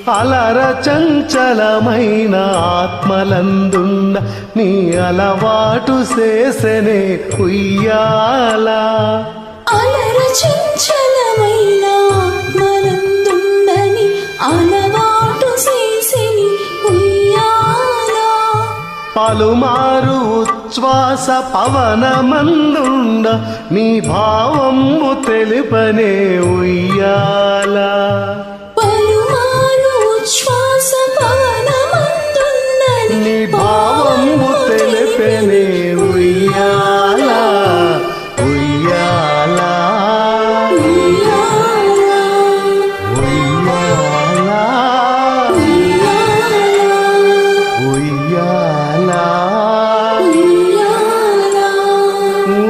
అలర చంచలమైన ఆత్మలందున్న నీ అలవాటు చేసనే ఉయ్యాల. అలర చంచలమైన ఆత్మలందుండని అలవాటు చేసని ఉయ్యాల. పలుమారు ఉచ్ఛ్వాస పవనమందుండ నీ భావము తెలుపనే ఉయ్యాల.